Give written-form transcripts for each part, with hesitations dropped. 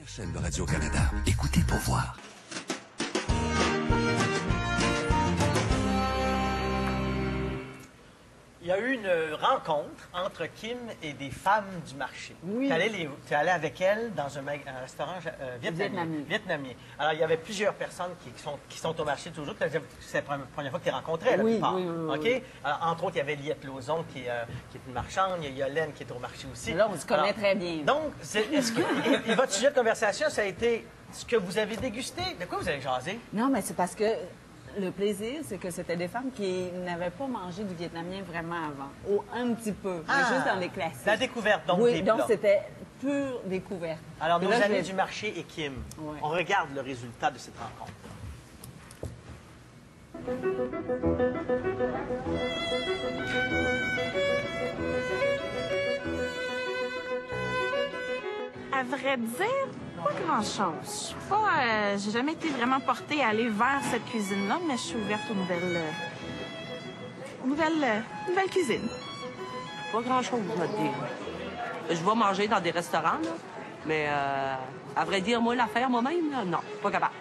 Chaîne de Radio-Canada. Écoutez pour voir. Il y a eu une rencontre entre Kim et des femmes du marché. Oui. Tu es allé avec elle dans un restaurant vietnamien. Alors, il y avait plusieurs personnes qui sont au marché toujours. C'est la première fois que tu les rencontrais, la plupart. Oui. OK? Alors, entre autres, il y avait Liette Lauzon qui est une marchande. Il y a Laine qui est au marché aussi. Là, on se connaît très bien. Donc, et votre sujet de conversation, ça a été ce que vous avez dégusté. De quoi vous avez jasé? Non, mais c'est parce que le plaisir, c'est que c'était des femmes qui n'avaient pas mangé du vietnamien vraiment avant. Ou un petit peu, mais juste dans les classiques. La découverte, donc, oui, des donc plats. c'était pure découverte. Alors, nos là, amis du marché et Kim, Ouais. on regarde le résultat de cette rencontre. À vrai dire, pas grand-chose. J'ai jamais été vraiment portée à aller vers cette cuisine-là, mais je suis ouverte aux nouvelles cuisines. Pas grand-chose, je vais te dire. Je vais manger dans des restaurants, là, mais à vrai dire, moi, l'affaire moi-même, là, non, pas capable.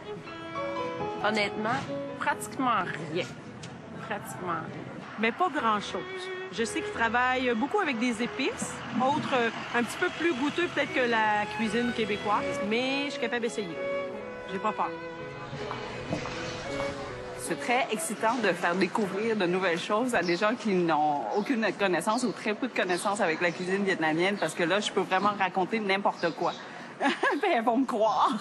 Honnêtement, pratiquement rien. Pratiquement rien. Mais pas grand-chose. Je sais qu'ils travaillent beaucoup avec des épices, autres un petit peu plus goûteux peut-être que la cuisine québécoise, mais je suis capable d'essayer. J'ai pas peur. C'est très excitant de faire découvrir de nouvelles choses à des gens qui n'ont aucune connaissance ou très peu de connaissances avec la cuisine vietnamienne, parce que là, je peux vraiment raconter n'importe quoi. Puis elles vont me croire.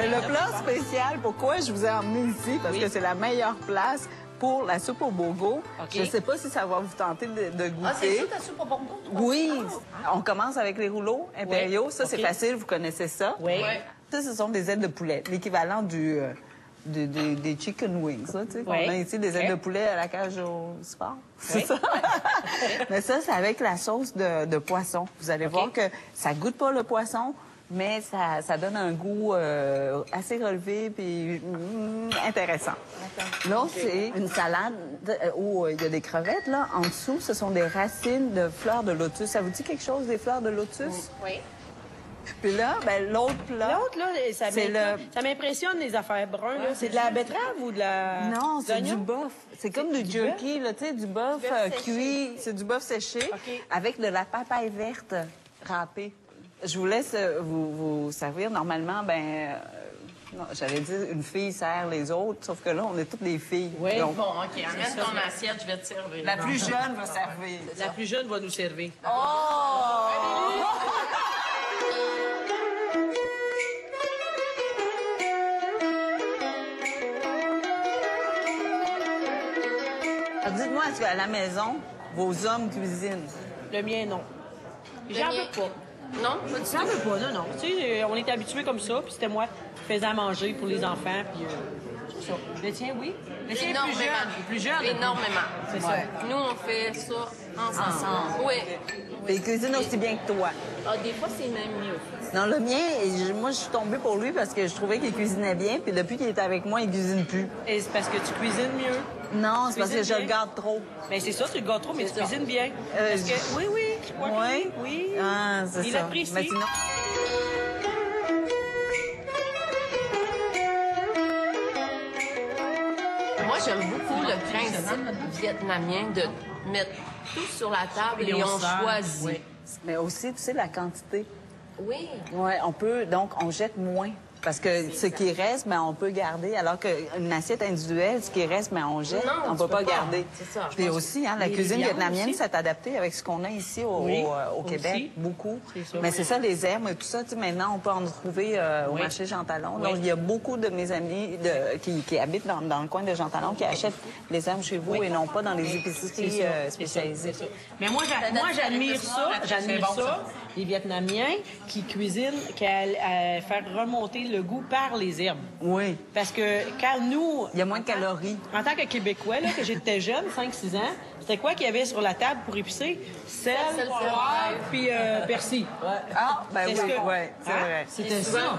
Le plat spécial, pourquoi je vous ai emmené ici? Parce que c'est la meilleure place pour la soupe au bogo. Je ne sais pas si ça va vous tenter de goûter. Ah, c'est ça, ta soupe au bogo? Oui. On commence avec les rouleaux impériaux. Ça, c'est facile, vous connaissez ça. Oui. Ça, ce sont des ailes de poulet, l'équivalent des chicken wings. Là, tu sais, on a ici des ailes de poulet à la cage au sport. C'est ça. Mais ça, c'est avec la sauce de poisson. Vous allez voir que ça goûte pas le poisson, mais ça donne un goût assez relevé puis intéressant. Là, c'est une salade où il y a des crevettes. Là. En dessous, ce sont des racines de fleurs de lotus. Ça vous dit quelque chose, des fleurs de lotus? Oui. Puis là, ben, l'autre plat... L'autre, là, ça m'impressionne, les affaires brunes. Là. C'est de la betterave ou de la... Non, c'est du bœuf. C'est comme du jerky, là, tu sais, du bœuf cuit. C'est du bœuf séché avec de la papaye verte râpée. Je vous laisse vous servir. Normalement, non, j'allais dire une fille sert les autres, sauf que là, on est toutes des filles. Oui. Bon, OK, amène ton assiette, je vais te servir. La plus jeune va servir. La plus jeune va nous servir. Dites-moi, est-ce qu'à la maison, vos hommes cuisinent? Le mien, non. J'en veux pas. Non, pas du J'en tout. veux pas, non. Tu sais, on est habitués comme ça, puis c'était moi qui faisais à manger pour les enfants, puis c'est ça. Le tien, oui? Le tien est plus jeune. Plus jeune. Énormément. C'est ça. Nous, on fait ça ensemble. Oui. Ils cuisinent aussi bien que toi. Ah, des fois, c'est même mieux. Non, le mien, moi, je suis tombée pour lui parce que je trouvais qu'il cuisinait bien, puis depuis qu'il est avec moi, il cuisine plus. Et c'est parce que tu cuisines mieux. Non, c'est parce que je cuisines le bien? garde trop. Mais c'est ça, tu le gâtes trop, mais tu cuisines bien. Parce que, oui, je crois que Oui? oui. Ah, c'est ça. Il apprécie. Mais sinon... Moi, j'aime beaucoup le principe vietnamien de mettre tout sur la table et on choisit. Oui. Mais aussi, tu sais, la quantité. Oui. Oui, on jette moins. Parce que ce qui reste, on peut garder. Alors qu'une assiette individuelle, ce qui reste, on jette. Non, on ne tu peut pas peux pas. garder. C'est ça. Puis aussi, la cuisine viandes vietnamienne aussi. s'est adaptée avec ce qu'on a ici au Québec. aussi. Beaucoup. C'est ça. Mais c'est ça, les herbes et tout ça. Tu sais, maintenant, on peut en trouver au marché Jean Talon. Donc, il y a beaucoup de mes amis qui habitent dans le coin de Jean Talon qui achètent les herbes chez vous et non pas dans les épiceries spécialisées. Mais moi, j'admire ça, les Vietnamiens qui cuisinent, qui faire remonter le goût par les herbes. Oui. Parce que quand nous... Il y a moins de calories. En tant que Québécois, là, que j'étais jeune, 5-6 ans, c'était quoi qu'il y avait sur la table pour épicer? Sel, poivre, puis persil. Ah, ben oui, C'est c'est vrai. C'était ça.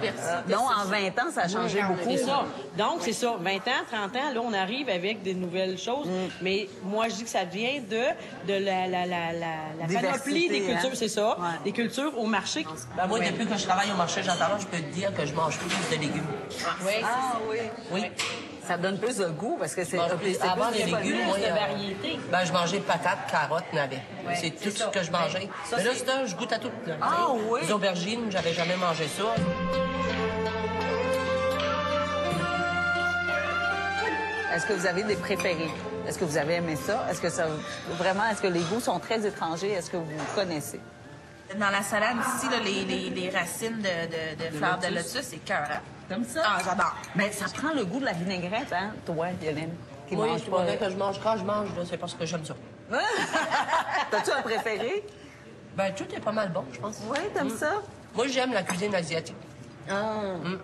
Donc, en 20 ans, ça a changé beaucoup. C'est ça. Donc, c'est ça. 20 ans, 30 ans, là, on arrive avec des nouvelles choses. Mais moi, je dis que ça vient de la panoplie des cultures. Hein? C'est ça. Ouais. Des cultures au marché. Ben, moi, depuis que je travaille au marché Jean Talon, je peux te dire que je mange plus de légumes. Oui, oui. Oui. Ça donne plus de goût parce que c'est avant les légumes, moi, de variété. Ben, je mangeais patates, carottes, navets. C'est tout ce que je mangeais. Mais là, je goûte à tout. Là, oui? Les aubergines, j'avais jamais mangé ça. Est-ce que vous avez des préférés? Est-ce que vous avez aimé ça? Est-ce que les goûts sont très étrangers? Est-ce que vous connaissez? Dans la salade ici, là, les racines de fleurs de lotus, c'est cœur. Comme ça? Ah, j'adore. Mais ça prend le goût de la vinaigrette, hein, toi, Hélène, qui Oui, mange c'est pas. vrai que je mange. Quand je mange, c'est parce que j'aime ça. T'as-tu un préféré? Ben, tout est pas mal bon, je pense. Oui, t'aimes ça? Moi, j'aime la cuisine asiatique.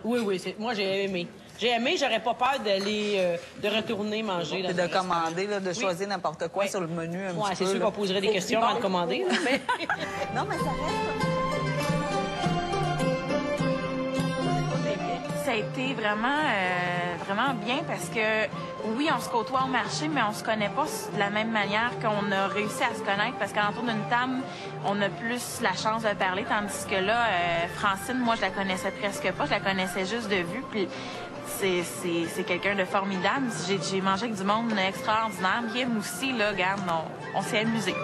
Oui, moi, j'ai aimé. J'ai aimé, j'aurais pas peur d'aller, de retourner manger. Et de commander, là, de choisir n'importe quoi sur le menu un petit peu. C'est sûr qu'on poserait des questions avant de commander. Là, mais... Non, mais ça reste... Ça a été vraiment bien parce que, oui, on se côtoie au marché, mais on se connaît pas de la même manière qu'on a réussi à se connaître parce qu'entour d'une table, on a plus la chance de parler, tandis que là, Francine, moi, je la connaissais presque pas, je la connaissais juste de vue, puis c'est quelqu'un de formidable. J'ai mangé avec du monde extraordinaire. Kim aussi, là, regarde, on s'est amusés.